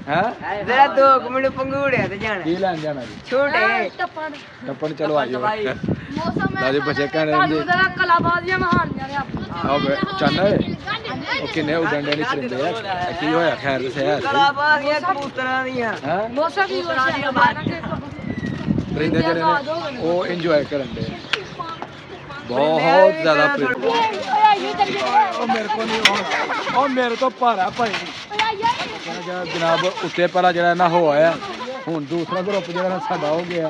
हैं जरा 2 मिनट पंगूड़े ते जाना की लेन जाना जी छोटे टप्पन चलो आ जाओ मौसम जी बच्चे कहने जी जरा कलाबाजियां महान जाने अब चन्न ओ किन्ने उडन डे नहीं चलदे यार की होया खैर से है कलाबाजियां कबूतरां दियां हैं मौसम भी परिंदे जेड़े ने ओ एंजॉय करन दे बहुत ज्यादा मेरे तो भारा भाई जनाब उत्ते पहला जरा ना हो आया हूँ दूसरा ग्रुप जरा साडा हो गया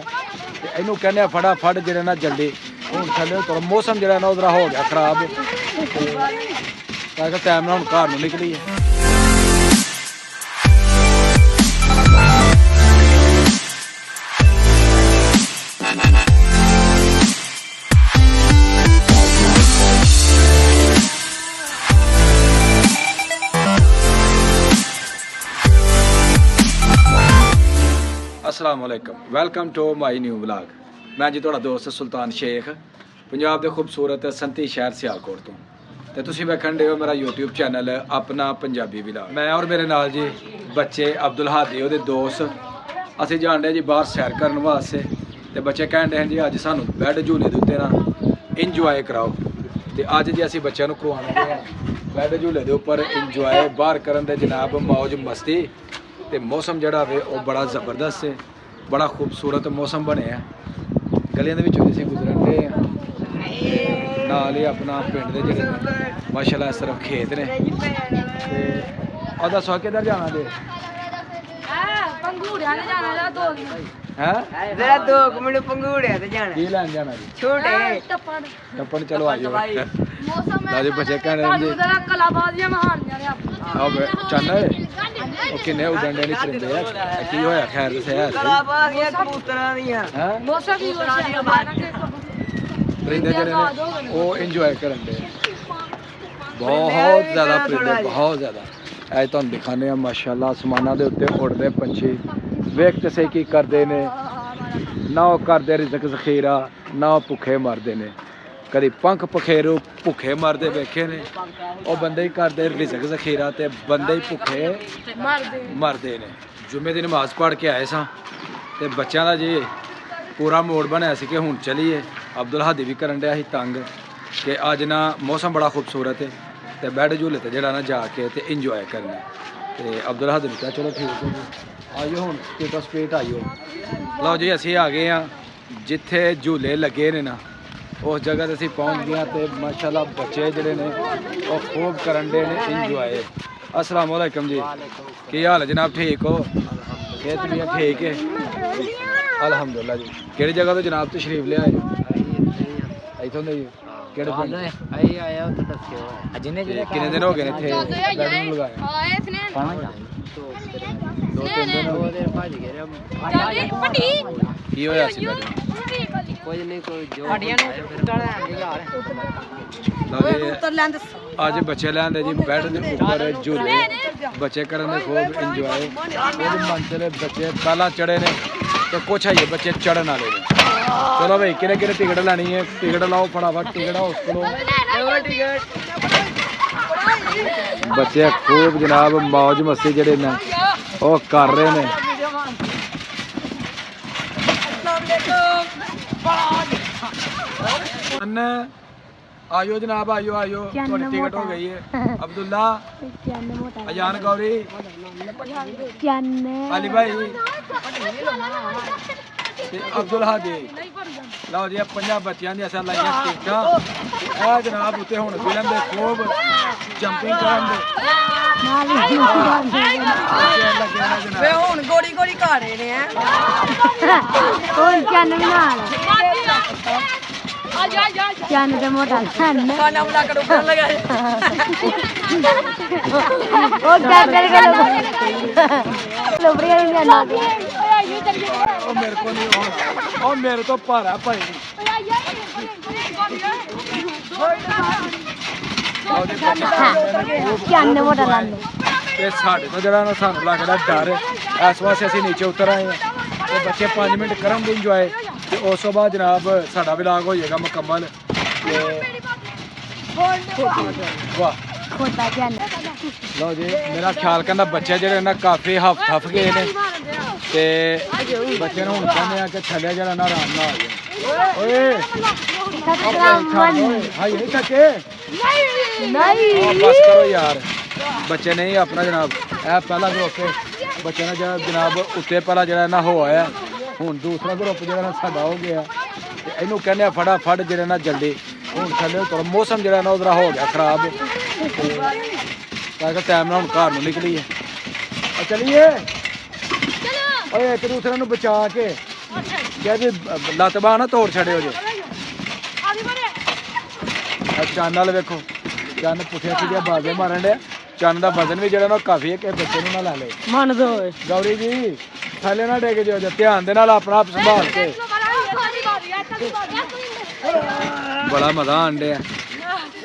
इनू कहने फटाफट जरा ना जल्दी हूँ थले तो मौसम जरा ना उधर हो गया खराब टाइम ना हूँ घर नूं निकलीए अस्सलाम वालेकुम welcome to my new vlog मैं जी तुहाडा दोस्त सुल्तान शेख पंजाब के खूबसूरत संती शहर सियालकोट तो तुसीं वेखण दे हो मेरा यूट्यूब चैनल अपना पंजाबी व्लॉग मैं और मेरे नाल जी बच्चे अब्दुल हादी उहदे दोस्त असीं जाण डे जी बाहर सैर करन वास्ते ते बच्चे कहण डे जी अज सानूं बैड झूले दे उत्ते ना इंजॉय कराओ ते अज जी असीं बच्चों नूं करवाने दे बैड झूले दे उपर इंजॉय बाहर करन दे जनाब मौज मस्ती ते मौसम जड़ा वे वो बड़ा ज़बरदस्त है बड़ा खूबसूरत मौसम बने गलियां दे विचों असीं गुजरन दे नाल ही अपना पिंड दे जेह्ड़े माशाल्लाह इस तरफ खेत ने ते आ दसो किधर जाना जे पंगूड़ियां ने जाना हैं जरा 2 मिनट पंगूड़ियां ते जाना की लेन जाना जी छोटे टप्पन चलो आ जाओ मौसम जी बच्चे कहने जी जरा कलाबाजियां महान जाने अब चन्न ओ किन्ने उडन डे नहीं चलदे यार की होया खैर से है कलाबाजियां कबूतरां दियां हैं मौसम भी परिंदे जेड़े ने ओ एंजॉय करन दे बहुत ज़्यादा परिंदे बहुत ज़्यादा अज तुहानूं दिखाने माशाल्लाह आसमानां दे उत्ते उड़दे पंछी वेख ते सही की करदे ने ना वो करदे रिज़क ज़खीरा ना भुखे मरदे ने कभी पंख पखेरू भुखे मरदे वेखे ने वो बंदे ही करदे रिज़क ज़खीरा ते बंदे ही भुखे मरदे ने जुम्मे दी नमाज पढ़ के आए सां ते बच्चों का जी पूरा मोड़ बनया सी कि हुण चलीए अब्दुल हादी भी करन डया सी तंग कि अज ना मौसम बड़ा खूबसूरत है तो बैड झूले ते जड़ा ना जाके ते इंजॉय करना ते अब्दुल हादी ने कहा चलो ठीक है जी आइयो हुण स्टेटस स्पीट आइयो लो जी असीं आ गए हैं जिथे झूले लगे ने ना उस जगह असीं पहुँच गए तो माशाल्लाह बच्चे जिहड़े ने वो खूब करन डे ने इंजॉय। अस्सलाम वालेकुम जी की हाल है जनाब ठीक हो सेहत भी ठीक है अल्हम्दुलिल्लाह जी किहड़ी जगह तो जनाब तशरीफ ले आए इत्थों दे किहड़े पिंड किन्ने दिन हो गए इत्थे बैड नूं लगाए 2-3 दिन हो गए की होया सी कुछ नहीं कोई जो अज बच्चे लैंदे जी बैड के उपर झूले बच्चे करन दे खूब इंजॉय मंजिल बच्चे पहला चढ़े ने तो कुछ है बच्चे चढ़न वाले ने चलो भाई किने किने टिकट लैनी है टिकट लाओ फटाफट टिकट हाउस बच्चे खूब जनाब मौज मस्ती जड़े ने वो कर रहे ने आयो जनाब आयो आयो थोड़ी टिकट हो गई है अब्दुल्ला अजान गौरी अली भाई अब्दुल हादी लो जी 50 बच्चों दी असां लाइयां टिकटां जनाब उत्ते हुण फिल्म दे खूब जंपिंग करन दे हुण गोड़ी गोड़ी खा रहे ने हुण चन्न नाल चन्न ते मोटा खाना बना कर ऊपर लगाया ओ कर लोबड़ियां नहीं आना ओ मेरे को नहीं ओ मेरे तो भारा भाई चन्न मोटा लाने साढ़े तो जरा सानू लगदा डर इस वास्ते असीं नीचे उतर आए हैं तो बच्चे 5 मिनट करन इंजॉय तो उस तो बाद जनाब साडा व्लॉग हो जाएगा मुकम्मल वाह ਲਓ ਜੀ ਮੇਰਾ ਖਿਆਲ ਕਹਿੰਦਾ ਬੱਚੇ ਜਿਹੜੇ ਨਾ ਕਾਫੀ ਥੱਫ ਗਏ ਨੇ ਤੇ ਬੱਚੇ ਨੂੰ ਹੁਣ ਕਹਿੰਦੇ ਆ ਕਿ ਥੱਲੇ ਜਿਹੜਾ ਨਾ ਆਰਾਮ ਨਾਲ ਆ ਜਾਏ ਓਏ ਹਾਈ ਨਹੀਂ ਥੱਕੇ ਨਹੀਂ ਬਸ ਕਰੋ ਯਾਰ ਬੱਚੇ ਨਹੀਂ ਆਪਣਾ ਜਨਾਬ ਇਹ ਪਹਿਲਾ ਗਰੁੱਪ ਬੱਚੇ ਨੇ ਜਿਹੜਾ ਜਨਾਬ ਉੱਤੇ ਪਹਿਲਾਂ ਜਿਹੜਾ ਨਾ ਹੋ ਆਇਆ ਹੁਣ ਦੂਸਰਾ ਗਰੁੱਪ ਜਿਹੜਾ ਨਾ ਸਾਡਾ ਹੋ ਗਿਆ ਤੇ ਇਹਨੂੰ ਕਹਿੰਦੇ ਆ ਫਟਾਫਟ ਜਿਹੜੇ ਨਾ ਜਲਦੀ ਹੁਣ ਥੱਲੇ ਉਤਰ ਮੌਸਮ ਜਿਹੜਾ ਨਾ ਉਧਰ ਹੋ ਗਿਆ ਖਰਾਬ ਤਾਂ ਕਿ ਟਾਈਮ ਨਾਲ ਹੁਣ ਘਰ ਨੂੰ ਨਿਕਲੀਏ ਚਲੀਏ ਓਏ ਇੱਕ ਦੂਸਰੇ ਨੂੰ ਬਚਾ ਕੇ ਕਹਿੰਦੇ ਲੱਤ ਬਾਂਹ ਨਾ ਤੋੜ ਛੱਡਿਓ ਜੇ ਚੰਨ ਨਾਲ ਵੇਖੋ ਚੰਨ ਪੁੱਠੀਆਂ ਸਿੱਧੀਆਂ ਬਾਜ਼ੇ ਮਾਰਨ ਡਿਆ ਚੰਨ ਦਾ ਵਜ਼ਨ ਵੀ ਜਿਹੜਾ ਨਾ ਕਾਫੀ ਹੈ ਕਿ ਬੱਚੇ ਨੂੰ ਨਾ ਲਾ ਲੇ ਮੰਨਦੋ ਗੌਰੀ ਜੀ ਥੱਲੇ ਨਾ ਡਿੱਗ ਜਿਓ ਧਿਆਨ ਦੇ ਨਾਲ ਆਪਣਾ ਆਪ ਸੰਭਾਲ ਕੇ ਬੜਾ ਮਜ਼ਾ ਆਣ ਡਿਆ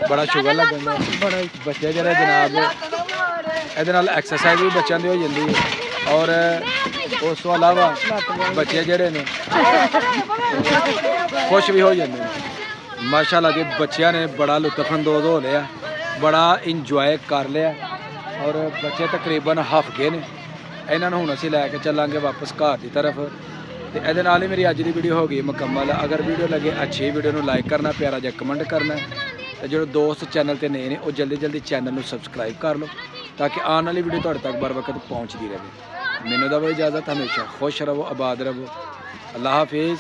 ਬੜਾ ਸ਼ੁਗਰ ਲੱਗਣ ਡਿਆ ਬੜਾ ਬੱਚੇ ਜਿਹੜੇ ਜਨਾਬ ਇਹਦੇ ਨਾਲ ਐਕਸਰਸਾਈਜ਼ ਵੀ ਬੱਚਿਆਂ ਦੀ ਹੋ ਜਾਂਦੀ ਹੈ ਔਰ ਉਸ ਤੋਂ ਇਲਾਵਾ ਬੱਚੇ ਜਿਹੜੇ ਨੇ ਖੁਸ਼ ਵੀ ਹੋ ਜਾਂਦੇ ਨੇ ਮਾਸ਼ਾਅੱਲਾ ਜੀ ਬੱਚਿਆਂ ਨੇ ਬੜਾ ਲੁਤਫ ਅੰਦੋਜ਼ ਹੋ ਲਿਆ ਬੜਾ ਇੰਜੋਏ ਕਰ ਲਿਆ ਔਰ ਬੱਚੇ ਤਕਰੀਬਨ ਹਫ ਗਏ ਨੇ ਇਹਨਾਂ ਨੂੰ ਹੁਣ ਅਸੀਂ ਲੈ ਕੇ ਚੱਲਾਂਗੇ ਵਾਪਸ ਘਰ ਦੀ ਤਰਫ ਤੇ ਇਹਦੇ ਨਾਲ ਹੀ ਮੇਰੀ ਅੱਜ ਦੀ ਵੀਡੀਓ ਹੋ ਗਈ ਮੁਕੰਮਲ ਅਗਰ ਵੀਡੀਓ ਲੱਗੇ ਅੱਛੀ ਵੀਡੀਓ ਨੂੰ ਲਾਈਕ ਕਰਨਾ ਪਿਆਰਾ ਜਿਹਾ ਕਮੈਂਟ ਕਰਨਾ ਤੇ ਜਿਹੜੇ ਦੋਸਤ ਚੈਨਲ ਤੇ ਨਏ ਨੇ ਉਹ ਜਲਦੀ ਚੈਨਲ ਨੂੰ ਸਬਸਕ੍ਰਾਈਬ ਕਰ ਲਓ ਤਾਂ ਕਿ ਆਉਣ ਵਾਲੀ ਵੀਡੀਓ ਤੁਹਾਡੇ ਤੱਕ बर वक्त ਪਹੁੰਚਦੀ ਰਹੇ ਮੈਨੂੰ ਦਿਓ ਇਜਾਜ਼ਤ ਹਮੇਸ਼ਾ ਖੁਸ਼ ਰਹੋ ਆਬਾਦ ਰਹੋ ਅੱਲਾਹ ਹਾਫਿਜ਼